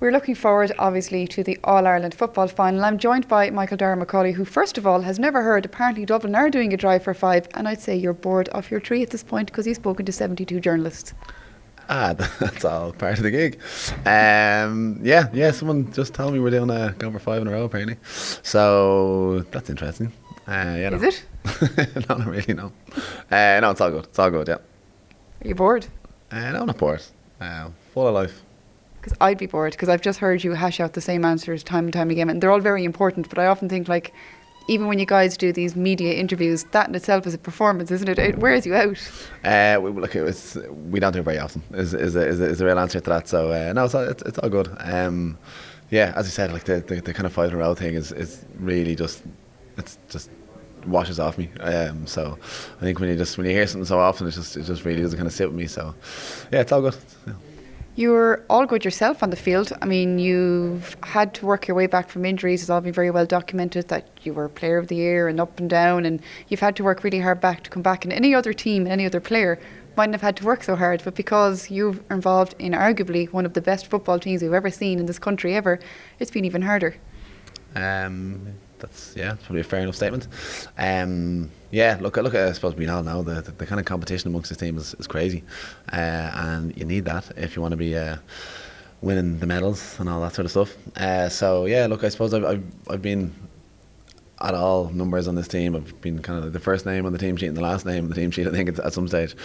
We're looking forward, obviously, to the All-Ireland football final. I'm joined by Michael Macauley, who, first of all, has never heard, apparently Dublin are doing a drive for 5, and I'd say you're bored off your tree at this point because you've spoken to 72 journalists. That's all part of the gig. Yeah, someone just told me we're doing a going for 5 in a row, apparently. So, that's interesting. Is it? No, not really, no. No, it's all good, yeah. Are you bored? No, I'm not bored. Full of life. Because I'd be bored, because I've just heard you hash out the same answers time and time again, and they're all very important, but I often think, like, even when you guys do these media interviews, that in itself is a performance, isn't it? It wears you out. We don't do it very often, is the real answer to that. So, no, it's all good. Yeah, as you said, like the kind of 5 in a row thing is really just washes off me. So I think when you hear something so often, it just really doesn't kind of sit with me. So yeah, it's all good. Yeah. You're all good yourself on the field. I mean, you've had to work your way back from injuries. It's all been very well documented that you were Player of the Year and up and down, and you've had to work really hard back to come back. And any other team, any other player mightn't have had to work so hard, but because you're involved in arguably one of the best football teams we've ever seen in this country ever, it's been even harder. That's probably a fair enough statement. Look, I suppose we all know the kind of competition amongst this team is crazy, and you need that if you want to be winning the medals and all that sort of stuff. I suppose I've been at all numbers on this team. I've been kind of the first name on the team sheet and the last name on the team sheet, I think, at some stage.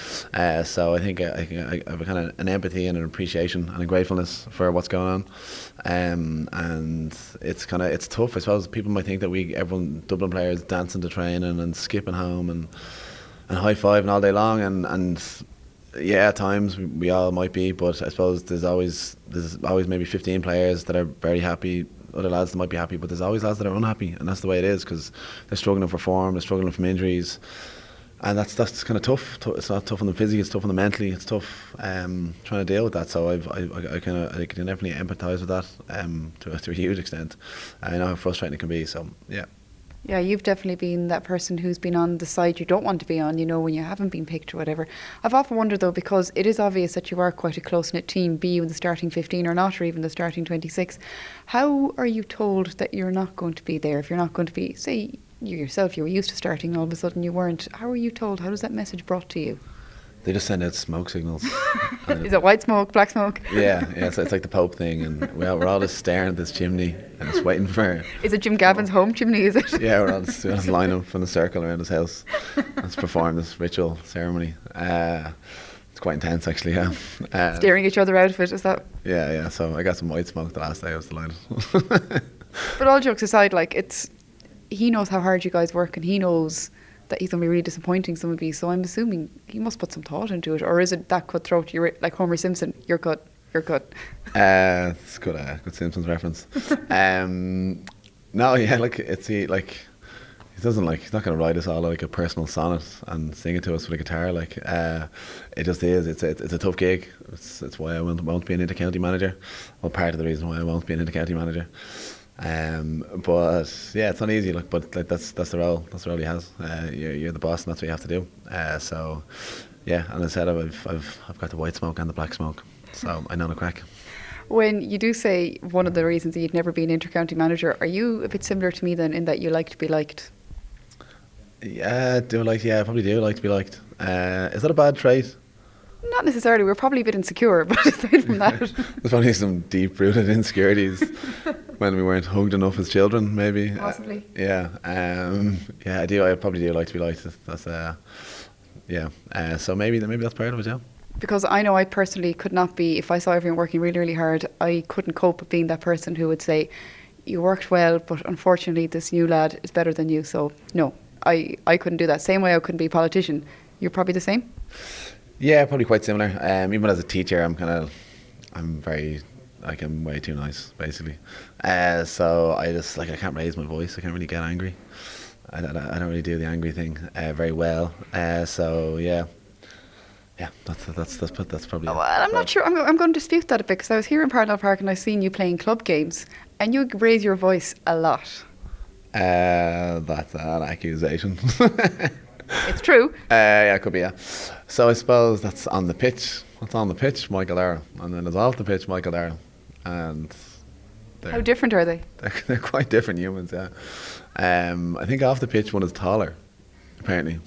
So I think I have a kind of an empathy and an appreciation and a gratefulness for what's going on. And it's tough. I suppose people might think that everyone Dublin players dancing to training and skipping home and high-fiving all day long, and yeah, at times we all might be, but I suppose there's always maybe 15 players that are very happy, other lads that might be happy, but there's always lads that are unhappy, and that's the way it is, because they're struggling for form, they're struggling from injuries, and that's kind of tough. It's not tough on them physically, it's tough on them mentally, it's tough trying to deal with that. So I can definitely empathise with that to a huge extent. I know how frustrating it can be. So yeah. Yeah, you've definitely been that person who's been on the side you don't want to be on, when you haven't been picked or whatever. I've often wondered, though, because it is obvious that you are quite a close-knit team, be you in the starting 15 or not, or even the starting 26. How are you told that you're not going to be there? If you're not going to be, say, you yourself, you were used to starting and all of a sudden you weren't. How are you told? How does that message brought to you? They just send out smoke signals. Is it white smoke, black smoke? Yeah. So it's like the Pope thing, and we're all just staring at this chimney and just waiting for. Is it Jim Gavin's home chimney? Is it? Yeah, we're all just line up in a circle around his house. Let's perform this ritual ceremony. It's quite intense, actually. Yeah. Staring each other out of it, is that? Yeah. So I got some white smoke the last day. I was delighted. But all jokes aside, he knows how hard you guys work, and he knows that he's going to be really disappointing some of you, so I'm assuming he must put some thought into it. Or is it that cutthroat, you're like Homer Simpson, you're cut? It's good Simpsons reference. No, yeah, he doesn't he's not going to write us all like a personal sonnet and sing it to us with a guitar. It just is. It's a tough gig. It's why I won't be an inter-county manager. Well, part of the reason why I won't be an inter-county manager. But yeah, it's not easy. But that's the role. That's the role he has. You're the boss, and that's what you have to do. So yeah, and as I said, I've got the white smoke and the black smoke, so I know the crack. When you do say one of the reasons that you'd never be an inter-county manager, are you a bit similar to me then, in that you like to be liked? Yeah, I probably do like to be liked. Is that a bad trait? Not necessarily. We're probably a bit insecure, but aside from that, there's probably some deep-rooted insecurities when we weren't hugged enough as children, maybe. Possibly. Yeah. I do. I probably do like to be liked. That's so maybe that's part of it. Yeah. Because I know I personally could not be, if I saw everyone working really, really hard, I couldn't cope with being that person who would say, you worked well, but unfortunately this new lad is better than you. So no, I couldn't do that. Same way I couldn't be a politician. You're probably the same? Yeah, probably quite similar. Even as a teacher, I'm way too nice, basically. So I just I can't raise my voice. I can't really get angry. I don't really do the angry thing very well. So yeah, that's probably. Well, I'm not sure. I'm going to dispute that a bit, because I was here in Parnell Park and I seen you playing club games, and you raise your voice a lot. That's an accusation. It's true. Yeah, it could be, yeah. So I suppose that's on the pitch. What's on the pitch? Michael Darragh. And then it's off the pitch, Michael Darragh. and How different are they? they're quite different humans. Yeah, I think off the pitch one is taller. Apparently,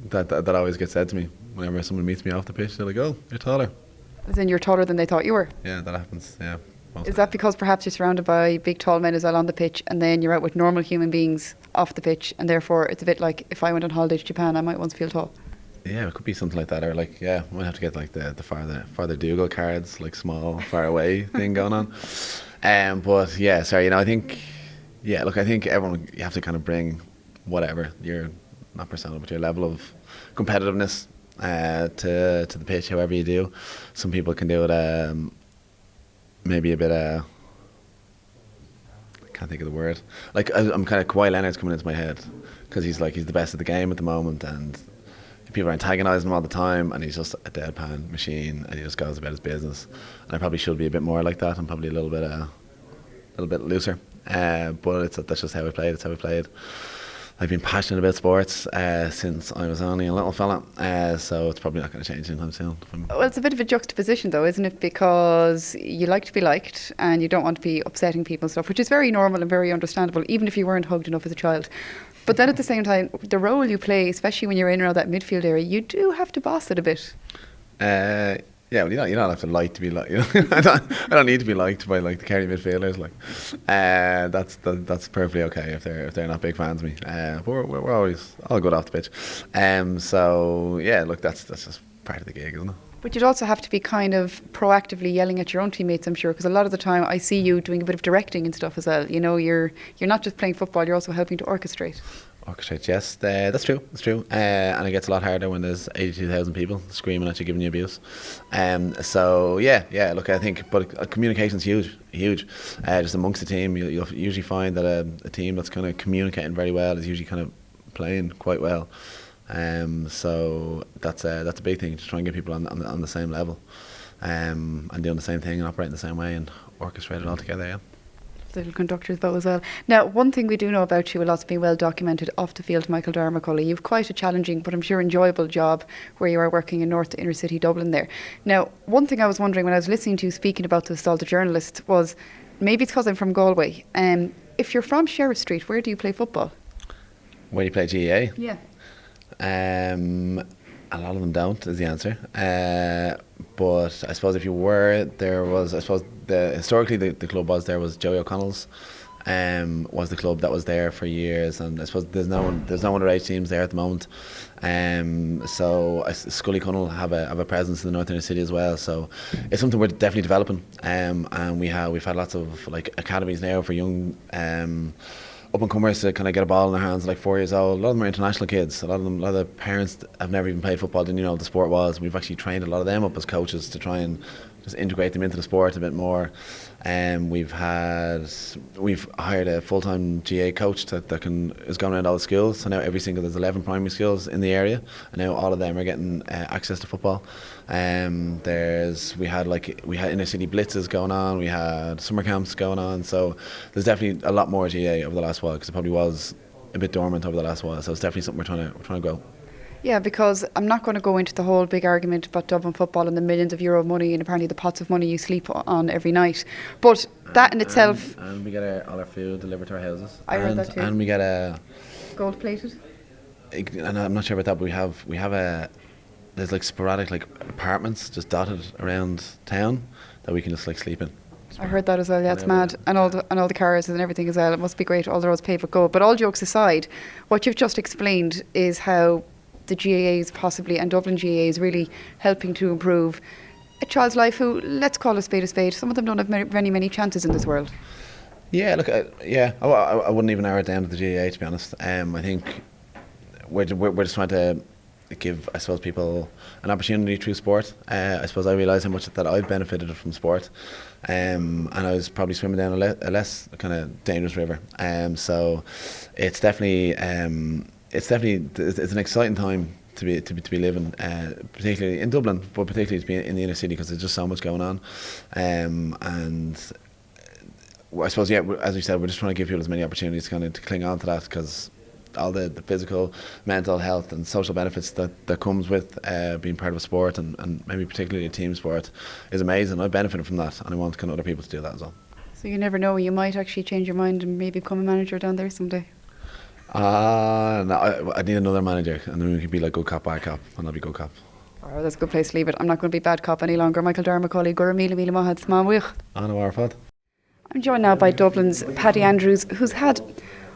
that always gets said to me whenever someone meets me off the pitch. They're like, "Oh, you're taller." As in you're taller than they thought you were? Yeah, that happens. Yeah. Is that because perhaps you're surrounded by big tall men as well on the pitch, and then you're out with normal human beings off the pitch, and therefore it's a bit like if I went on holiday to Japan, I might once feel tall? Yeah, it could be something like that, or like, yeah, we might have to get like the farther Dougal cards, like small, far away thing going on. But yeah, sorry, you know, I think everyone, you have to kind of bring whatever your, not persona, but your level of competitiveness to the pitch, however you do. Some people can do it maybe a bit I can't think of the word. Like I'm kind of Kawhi Leonard's coming into my head because he's the best at the game at the moment, and people are antagonising him all the time, and he's just a deadpan machine, and he just goes about his business. And I probably should be a bit more like that. I'm probably a little bit looser, but that's just how I played. It's how I played. I've been passionate about sports since I was only a little fella, so it's probably not going to change anytime soon. Well, it's a bit of a juxtaposition though, isn't it? Because you like to be liked and you don't want to be upsetting people and stuff, which is very normal and very understandable, even if you weren't hugged enough as a child. But then at the same time, the role you play, especially when you're in around that midfield area, you do have to boss it a bit. Yeah, well, you don't have to like to be like. You know, I don't need to be liked by like the Kerry midfielders. Like, that's perfectly okay if they're not big fans of me. But we're always all good off the pitch. So yeah, look, that's just part of the gig, isn't it? But you'd also have to be kind of proactively yelling at your own teammates, I'm sure, because a lot of the time I see you doing a bit of directing and stuff as well. You know, you're not just playing football; you're also helping to orchestrate. Orchestrate, yes, that's true. That's true, and it gets a lot harder when there's 82,000 people screaming at you, giving you abuse. So yeah. Look, I think, but communication's huge. Just amongst the team, you'll usually find that a team that's kind of communicating very well is usually kind of playing quite well. So that's a big thing, to try and get people on the same level, and doing the same thing and operating the same way and orchestrate it all together. Yeah. Little conductor's bow as well. Now, one thing we do know about you, a lot's been well documented off the field, Michael Darragh Macauley. You've quite a challenging, but I'm sure enjoyable job where you are working in North Inner City Dublin there. Now, one thing I was wondering when I was listening to you speaking about this to all the journalists was, maybe it's because I'm from Galway. If you're from Sheriff Street, where do you play football? Where do you play GAA? Yeah. A lot of them don't, is the answer. But I suppose if you were, there was, I suppose, historically the club was Joey O'Connell's, was the club that was there for years, and I suppose there's no underage teams there at the moment. So Scully Connell have a presence in the North Inner City as well. So it's something we're definitely developing, and we've had lots of like academies now for young up and comers to kind of get a ball in their hands, like 4 years old. A lot of them are international kids. A lot of the parents have never even played football, didn't even know what the sport was. We've actually trained a lot of them up as coaches to try and just integrate them into the sport a bit more. We've hired a full-time GA coach that is going around all the schools. So now there's 11 primary schools in the area, and now all of them are getting access to football. We had inner city blitzes going on. We had summer camps going on. So there's definitely a lot more GA over the last while, because it probably was a bit dormant over the last while. So it's definitely something we're trying to grow. Yeah, because I'm not going to go into the whole big argument about Dublin football and the millions of euro money and apparently the pots of money you sleep on every night. But that in itself... And we get all our food delivered to our houses. I heard that too. And we get gold plated? And I'm not sure about that, but we have there's like sporadic like apartments just dotted around town that we can just like sleep in. I heard that as well. Yeah, it's mad, and all the cars and everything as well. It must be great. All the roads paved with gold. But all jokes aside, what you've just explained is how the GAAs possibly, and Dublin GAA is really helping to improve a child's life who, let's call a spade a spade, some of them don't have many chances in this world. Yeah, look, I wouldn't even narrow it down to the GAA, to be honest. I think we're just trying to give, I suppose, people an opportunity through sport. I suppose I realise how much that I've benefited from sport, and I was probably swimming down a less kind of dangerous river. So it's definitely it's an exciting time to be living, particularly in Dublin, but particularly to be in the inner city, because there's just so much going on. And I suppose, yeah, as we said, we're just trying to give people as many opportunities to kind of to cling on to that, because all the physical, mental health and social benefits that comes with being part of a sport, and maybe particularly a team sport, is amazing. I've benefited from that, and I want kind of other people to do that as well. So you never know, you might actually change your mind and maybe become a manager down there someday. No, I need another manager, and then we can be like good cop, bad cop, and I'll be good cop. Oh, that's a good place to leave it. I'm not going to be bad cop any longer. Michael Darragh Macauley, Gura Mila Mila Mahad, Sman Wych. Anna Warfad. I'm joined now by Dublin's Paddy Andrews, who's had,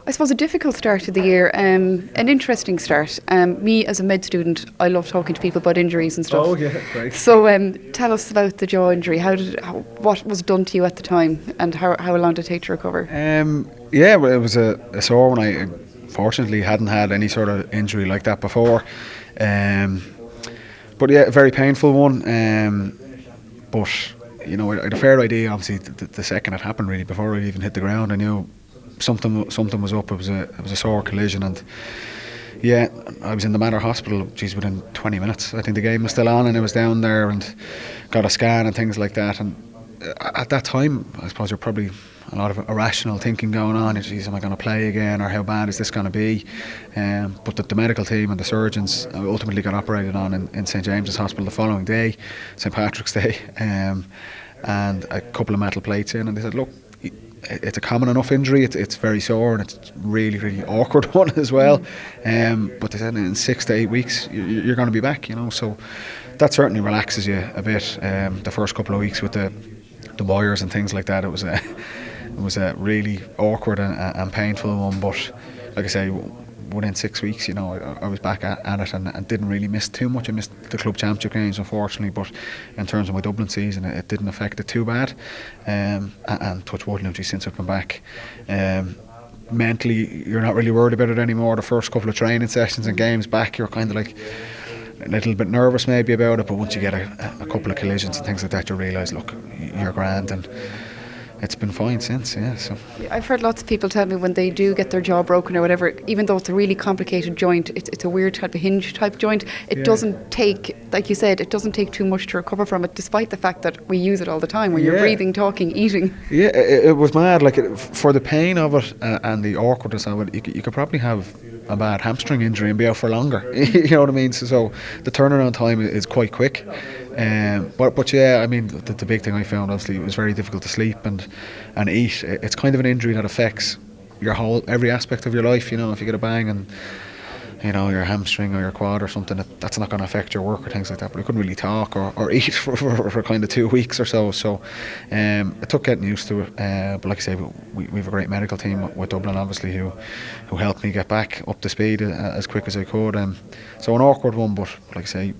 I suppose, a difficult start to the year, an interesting start. Me, as a med student, I love talking to people about injuries and stuff. Oh, yeah, great. So tell us about the jaw injury. What was done to you at the time, and how long did it take to recover? Yeah, well, it was a sore one. I fortunately hadn't had any sort of injury like that before. But yeah, a very painful one. But you know, I had a fair idea. Obviously, the second it happened, really, before I even hit the ground, I knew something was up. It was a sore collision, and yeah, I was in the Mater Hospital. Geez, within 20 minutes, I think the game was still on, and I was down there and got a scan and things like that. And at that time, I suppose you're probably a lot of irrational thinking going on. Geez, am I going to play again, or how bad is this going to be? But the medical team and the surgeons ultimately got operated on in St James's Hospital the following day, St Patrick's Day, and a couple of metal plates in, and they said, look, it's a common enough injury, it's very sore, and it's really, really awkward one as well. But they said in 6 to 8 weeks you're going to be back, you know, so that certainly relaxes you a bit. The first couple of weeks with the wires and things like that, it was a really awkward and painful one, but like I say, within 6 weeks, you know, I was back at it, and didn't really miss too much. I missed the club championship games, unfortunately, but in terms of my Dublin season, it didn't affect it too bad. And touch wood, since I've come back, mentally you're not really worried about it anymore. The first couple of training sessions and games back, you're kind of like a little bit nervous maybe about it, but once you get a couple of collisions and things like that, you realise, look, you're grand, and it's been fine since, yeah. So I've heard lots of people tell me when they do get their jaw broken or whatever, even though it's a really complicated joint, it's a weird type of hinge type joint, it doesn't take, like you said, it doesn't take too much to recover from it, despite the fact that we use it all the time when you're breathing, talking, eating. Yeah, it was mad. Like, for the pain of it and the awkwardness of it, you could probably have a bad hamstring injury and be out for longer. You know what I mean? So the turnaround time is quite quick. But yeah, I mean, the big thing I found, obviously, it was very difficult to sleep and eat. It's kind of an injury that affects every aspect of your life. You know, if you get a bang and, you know, your hamstring or your quad or something, that's not going to affect your work or things like that. But I couldn't really talk or eat for kind of 2 weeks or so. So it took getting used to it. But like I say, we have a great medical team with Dublin, obviously, who helped me get back up to speed as quick as I could. So an awkward one, but like I say,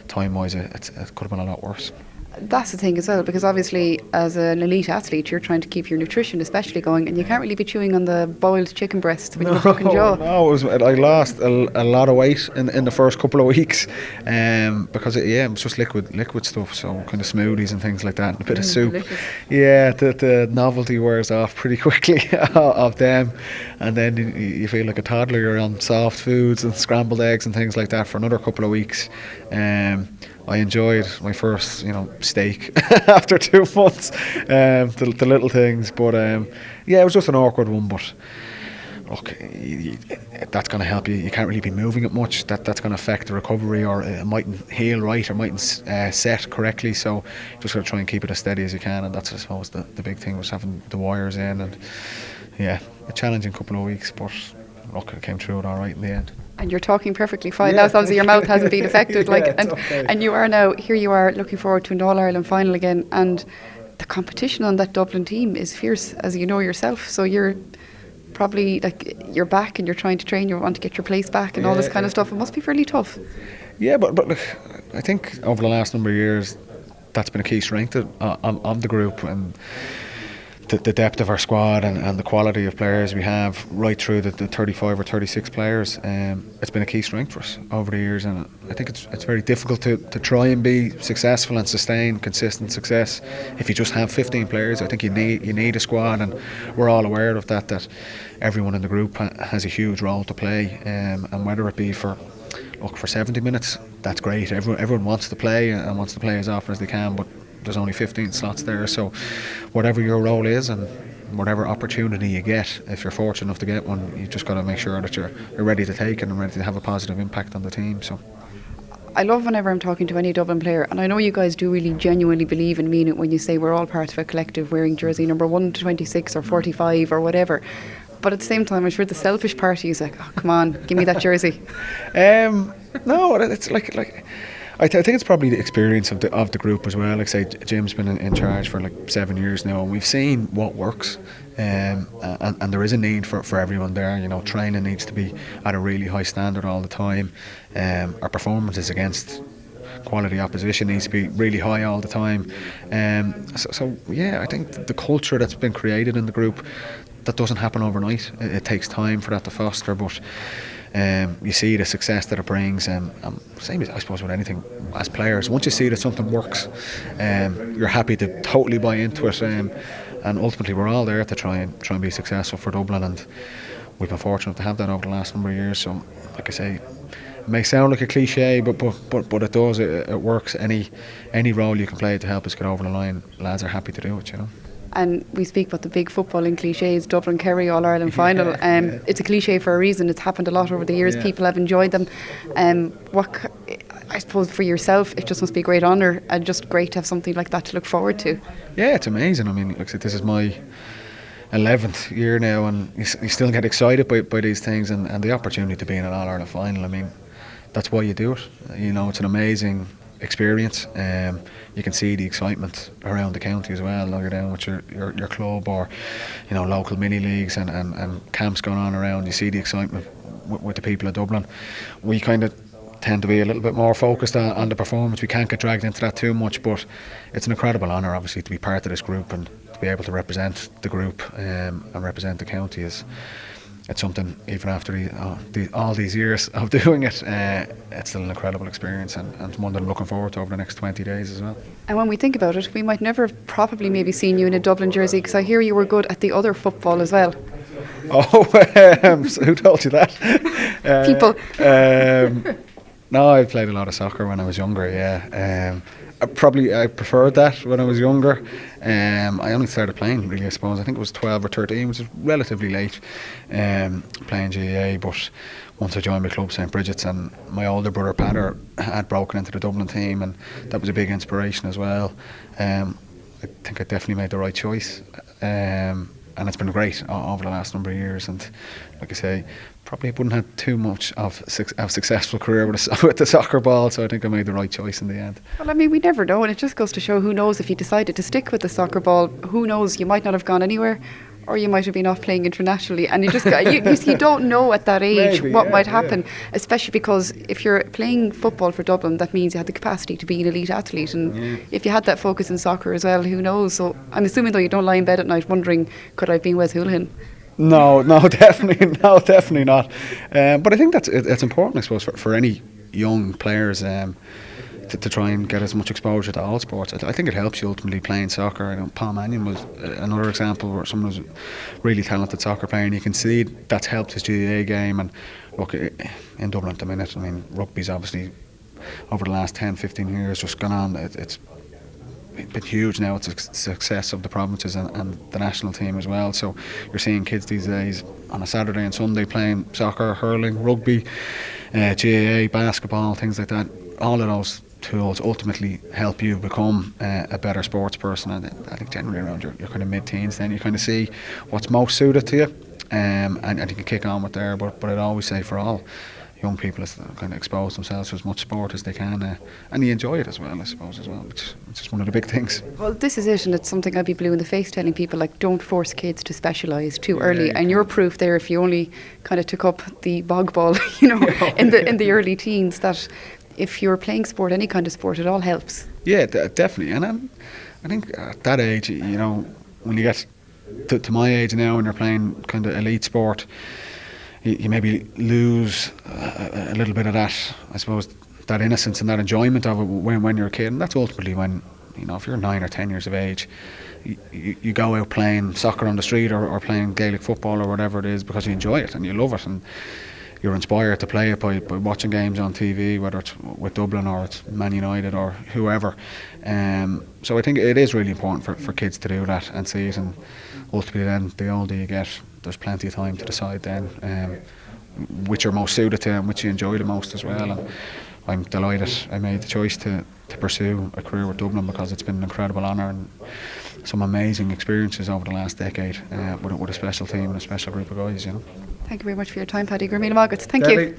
time-wise, it could have been a lot worse. That's the thing as well, because obviously as an elite athlete you're trying to keep your nutrition especially going, and you can't really be chewing on the boiled chicken breast when you have a broken jaw. I lost a lot of weight in the first couple of weeks, because it was just liquid stuff, so kind of smoothies and things like that, and a bit of soup. Delicious. Yeah, the novelty wears off pretty quickly of them, and then you feel like a toddler. You're on soft foods and scrambled eggs and things like that for another couple of weeks. I enjoyed my first, steak after 2 months, the little things, but yeah, it was just an awkward one. But look, that's going to help you. You can't really be moving it much. That's going to affect the recovery, or it mightn't heal right, or mightn't set correctly. So you just got to try and keep it as steady as you can, and that's, I suppose, the big thing was having the wires in, and yeah, a challenging couple of weeks, but look, it came through it all right in the end. And you're talking perfectly fine now, so obviously your mouth hasn't been affected. Okay. And you are now, here you are looking forward to an All-Ireland final again, and the competition on that Dublin team is fierce, as you know yourself. So you're probably, you're back and you're trying to train, you want to get your place back and all this kind of stuff. It must be fairly tough. Yeah, but look, I think over the last number of years that's been a key strength of the group, and the depth of our squad and the quality of players we have right through the 35 or 36 players. It's been a key strength for us over the years, and I think it's very difficult to try and be successful and sustain consistent success if you just have 15 players. I think you need a squad, and we're all aware of that everyone in the group has a huge role to play, and whether it be for 70 minutes, that's great. Everyone wants to play and wants to play as often as they can, but there's only 15 slots there. So whatever your role is and whatever opportunity you get, if you're fortunate enough to get one, you just got to make sure that you're ready to take it and ready to have a positive impact on the team. So I love whenever I'm talking to any Dublin player, and I know you guys do really genuinely believe and mean it when you say we're all part of a collective wearing jersey number 1 to 26 or 45 or whatever. But at the same time, I'm sure the selfish party is like, oh, come on, give me that jersey. No, it's like I think it's probably the experience of the group as well. Like say, Jim's been in charge for like 7 years now, and we've seen what works. And there is a need for everyone there. You know, training needs to be at a really high standard all the time. Our performances against quality opposition needs to be really high all the time. So yeah, I think the culture that's been created in the group, that doesn't happen overnight. It takes time for that to foster, but you see the success that it brings. Same as I suppose with anything as players, once you see that something works, you're happy to totally buy into it. And ultimately, we're all there to try and be successful for Dublin, and we've been fortunate to have that over the last number of years. So, like I say, it may sound like a cliche, but it does. It works. Any role you can play to help us get over the line, lads are happy to do it. You know. And we speak about the big footballing cliches, Dublin Kerry All-Ireland final. It's a cliche for a reason. It's happened a lot over the years. People have enjoyed them. I suppose for yourself, it just must be a great honour and just great to have something like that to look forward to. Yeah, it's amazing. I mean, like I said, this is my 11th year now, and you still get excited by these things, and the opportunity to be in an All-Ireland final. I mean, that's why you do it. You know, it's an amazing experience. You can see the excitement around the county as well. You're down with your club, or you know, local mini leagues and camps going on around. You see the excitement with the people of Dublin. We kind of tend to be a little bit more focused on the performance. We can't get dragged into that too much, but it's an incredible honour, obviously, to be part of this group and to be able to represent the group and represent the county. It's something, even after all these years of doing it, it's still an incredible experience, and one that I'm looking forward to over the next 20 days as well. And when we think about it, we might never have probably maybe seen you in a Dublin jersey, because I hear you were good at the other football as well. Oh, so who told you that? People. No, I played a lot of soccer when I was younger, yeah. I preferred that when I was younger. I only started playing, really, I suppose. I think it was 12 or 13, which is relatively late, playing GAA. But once I joined my club, St Bridget's, and my older brother, Paddy, had broken into the Dublin team, and that was a big inspiration as well. I think I definitely made the right choice. And it's been great over the last number of years. And like I say, probably wouldn't have too much of a successful career with the soccer ball, so I think I made the right choice in the end. Well, I mean, we never know, and it just goes to show, who knows, if you decided to stick with the soccer ball, who knows, you might not have gone anywhere, or you might have been off playing internationally, and you don't know at that age what might happen, especially because if you're playing football for Dublin, that means you had the capacity to be an elite athlete, and if you had that focus in soccer as well, who knows. So I'm assuming, though, you don't lie in bed at night wondering, could I have been Wes Houlihan? No, definitely not. But I think that's important, I suppose, for any young players to try and get as much exposure to all sports. I think it helps you ultimately playing soccer. I know Paul Mannion was another example where someone was a really talented soccer player, and you can see that's helped his GAA game. And look, in Dublin at the minute, I mean, rugby's obviously over the last 10-15 years just gone on. It's been huge now. It's a success of the provinces and the national team as well. So you're seeing kids these days on a Saturday and Sunday playing soccer, hurling, rugby, GAA, basketball, things like that. All of those tools ultimately help you become a better sports person. And I think generally around your kind of mid-teens, then you kind of see what's most suited to you, and you can kick on with there. But I'd always say for all young people is to kind of expose themselves to as much sport as they can, and you enjoy it as well, I suppose, which is one of the big things. Well, this is it, and it's something I'd be blue in the face telling people, like, don't force kids to specialise too early. And you're proof there, if you only kind of took up the bog ball, in the early teens, that if you're playing sport, any kind of sport, it all helps. Yeah, definitely. And I think at that age, when you get to my age now and you're playing kind of elite sport, you maybe lose a little bit of that, I suppose, that innocence and that enjoyment of it when you're a kid. And that's ultimately when, if you're 9 or 10 years of age, you go out playing soccer on the street or playing Gaelic football or whatever it is because you enjoy it and you love it. And you're inspired to play it by watching games on TV, whether it's with Dublin or it's Man United or whoever. So I think it is really important for kids to do that and see it, and ultimately then the older you get, there's plenty of time to decide then which you're most suited to and which you enjoy the most as well. And I'm delighted I made the choice to pursue a career with Dublin, because it's been an incredible honour and some amazing experiences over the last decade with a special team and a special group of guys, you know. Thank you very much for your time, Paddy. Gurmina Margaret. Thank you.